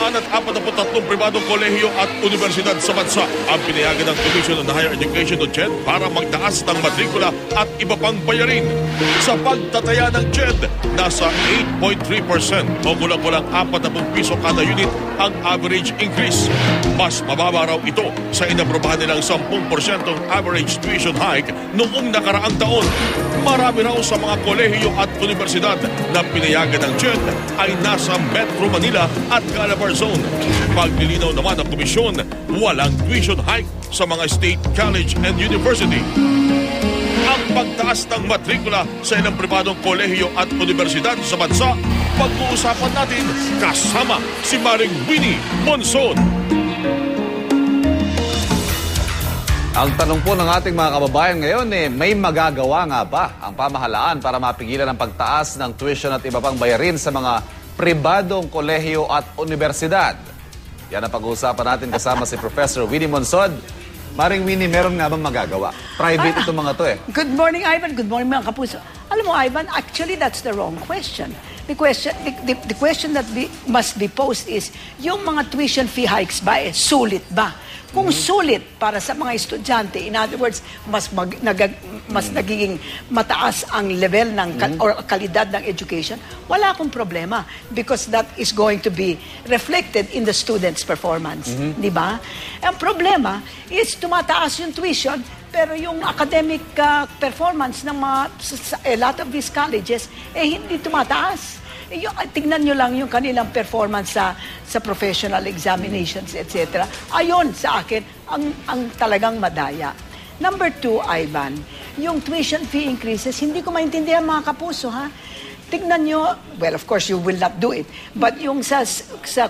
343 pribadong kolehiyo at universidad sa bansa ang pinayagan ng Commission on Higher Education o CHED para magtaas ng matrikula at iba pang bayarin. Sa pagtataya ng CHED, nasa 8.3% o kulang-kulang 40 piso kada unit ang average increase. Mas mababa raw ito sa inaprobahan nilang 10% average tuition hike noong nakaraang taon. Marami raw sa mga kolehiyo at universidad na pinayagan ng CHED ay nasa Metro Manila at Calabar Zone. Paglilinaw naman ng komisyon, walang tuition hike sa mga state college and university. Ang pagtaas ng matrikula sa ilang pribadong kolehiyo at universidad sa bansa, pag-uusapan natin kasama si Maring Winnie Monson. Ang tanong po ng ating mga kababayan ngayon, may magagawa nga ba ang pamahalaan para mapigilan ang pagtaas ng tuition at iba pang bayarin sa mga pribadong kolehiyo at universidad? Yan ang pag-uusapan natin kasama si Professor Winnie Monson. Maring Winnie, meron nga bang magagawa? Private itong mga to eh. Good morning, Ivan. Good morning, mga kapuso. Alam mo, Ivan, actually that's the wrong question. The question that must be posed is, yung mga tuition fee hikes ba, sulit ba? Kung sulit para sa mga estudyante, in other words, mas nagiging mataas ang level ng or kalidad ng education, wala akong problema because that is going to be reflected in the student's performance. Di ba? Ang problema is tumataas yung tuition, pero yung academic performance ng a lot of these colleges, hindi tumataas. Tignan nyo lang yung kanilang performance sa professional examinations, etc. Ayon sa akin, ang talagang madaya. Number 2, Ivan, yung tuition fee increases, hindi ko maintindihan mga kapuso, ha? Tignan nyo, well, of course, you will not do it, but yung sa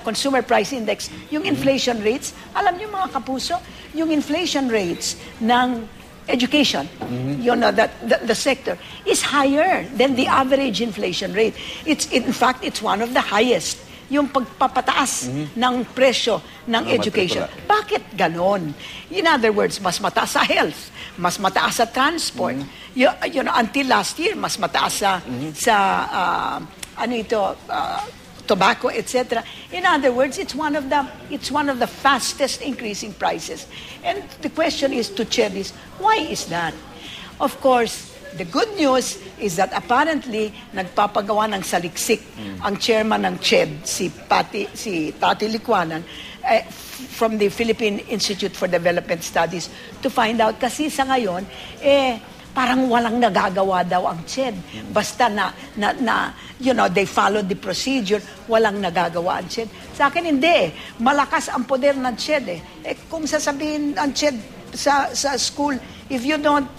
Consumer Price Index, yung inflation rates, alam nyo mga kapuso, yung inflation rates ng education, you know, that the sector is higher than the average inflation rate. In fact, it's one of the highest. Yung pagpapataas ng presyo ng education. Bakit ganon? In other words, mas mataas sa health, mas mataas sa transport. You know, until last year, mas mataas tobacco, etc. In other words, it's one of the fastest increasing prices. And the question is to CHED is, why is that? Of course, the good news is that apparently nagpapagawa ng saliksik ang chairman ng CHED, si Tati Licuanan, from the Philippine Institute for Development Studies to find out kasi sa ngayon parang walang nagagawa daw ang CHED. Basta you know, they followed the procedure, walang nagagawa ang CHED. Sa akin, hindi. Malakas ang poder ng CHED. Kung sasabihin ang CHED sa school, if you don't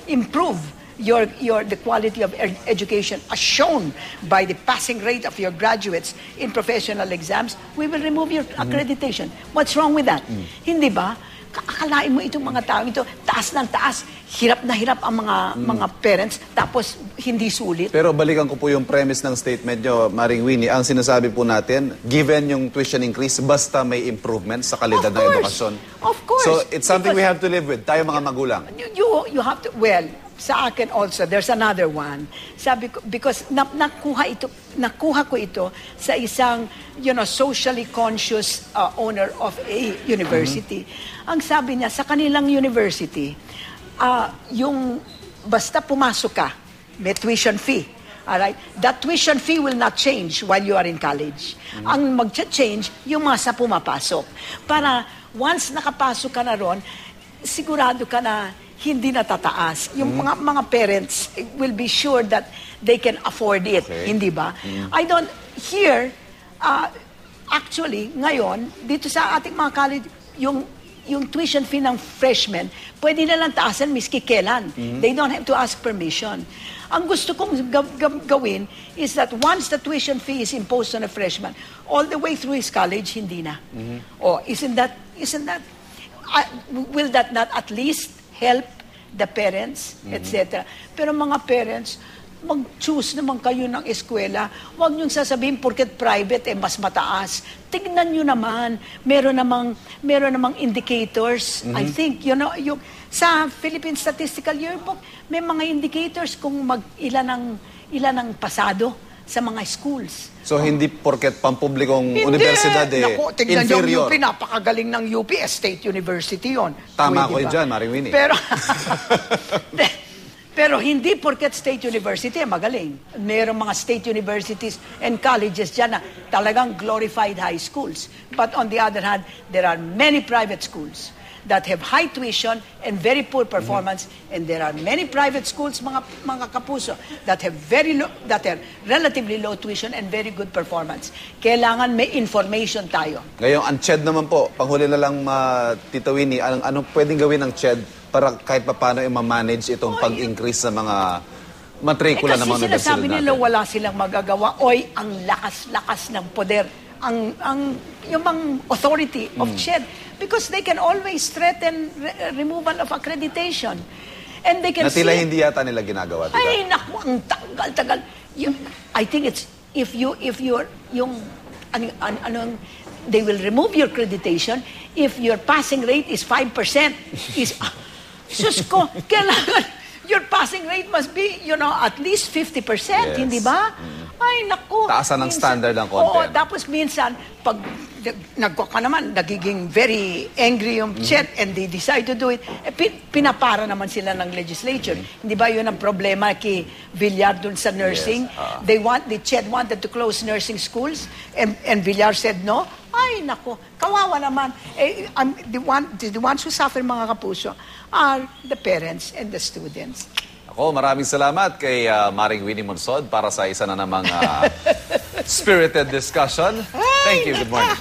improve the quality of education as shown by the passing rate of your graduates in professional exams, we will remove your accreditation. What's wrong with that? Hindi ba? Akalain mo itong mga tao ito, taas ng taas, hirap na hirap ang mga parents, tapos hindi sulit. Pero balikan ko po yung premise ng statement nyo, Maring Winnie. Ang sinasabi po natin, given yung tuition increase, basta may improvement sa kalidad ng edukasyon. Of course. So it's something we have to live with, tayo mga magulang. You have to, well, sa akin also, there's another one. Sabi ko, because nakuha ko ito sa isang, you know, socially conscious owner of a university. Ang sabi niya, sa kanilang university, yung basta pumasok ka, may tuition fee. Alright? That tuition fee will not change while you are in college. Ang mag-change, yung mga sa pumapasok. Para once nakapasok ka na ron, sigurado ka na hindi natataas. Yung mga parents will be sure that they can afford it. Okay. Hindi ba? Actually, ngayon, dito sa ating mga college, yung tuition fee ng freshmen, pwede na lang taasan miski kailan. They don't have to ask permission. Ang gusto kong gawin is that once the tuition fee is imposed on a freshman, all the way through his college, hindi na. Isn't that, will that not at least help the parents, etc. Pero mga parents, mag-choose naman kayo ng eskwela. Huwag niyong sasabihin, porket private, mas mataas. Tignan niyo naman, meron namang indicators. I think, you know, sa Philippine Statistical Yearbook, may mga indicators kung ilan ang pasado sa mga schools. So, hindi porket pampublikong universidad Naku, tignan inferior. yung UP, napakagaling ng UP, State University yon. Tama Pwede ko ba? dyan, Maring Winnie. Pero hindi porket State University, magaling. Mayroong mga state universities and colleges dyan na talagang glorified high schools. But on the other hand, there are many private schools that have high tuition and very poor performance, and there are many private schools, mga kapuso, that have relatively low tuition and very good performance. Kailangan may information tayo. Ngayon, ang CHED naman po, panghuli na lang, Tita Winnie, anong pwedeng gawin ng CHED para kahit paano i-manage itong pag-increase sa mga matrikula ng mga Kasi universidad sinasabi natin? nila wala silang magagawa. Oy, ang lakas-lakas ng poder. Yung mga authority of CHED. Because they can always threaten removal of accreditation. And they can Natila hindi yata nila ginagawa, diba? Ay, naku, ang tagal-tagal. I think it's, if you're, they will remove your accreditation if your passing rate is 5%. Sus ko, kailangan, your passing rate must be, at least 50%, Yes. hindi ba? Ay, naku. Taasan ng standard ng konti. Oo, tapos minsan, pag nagiging very angry yung CHED and they decide to do it, pinapara naman sila ng legislature. Hindi ba yun ang problema kay Villar dun sa nursing? Yes. The CHED wanted to close nursing schools and Villar said no. Ay, naku, kawawa naman. The ones who suffer, mga kapuso, are the parents and the students. Ako, maraming salamat kay Maring Winnie Monsod para sa isa na namang spirited discussion. Thank you. Good morning.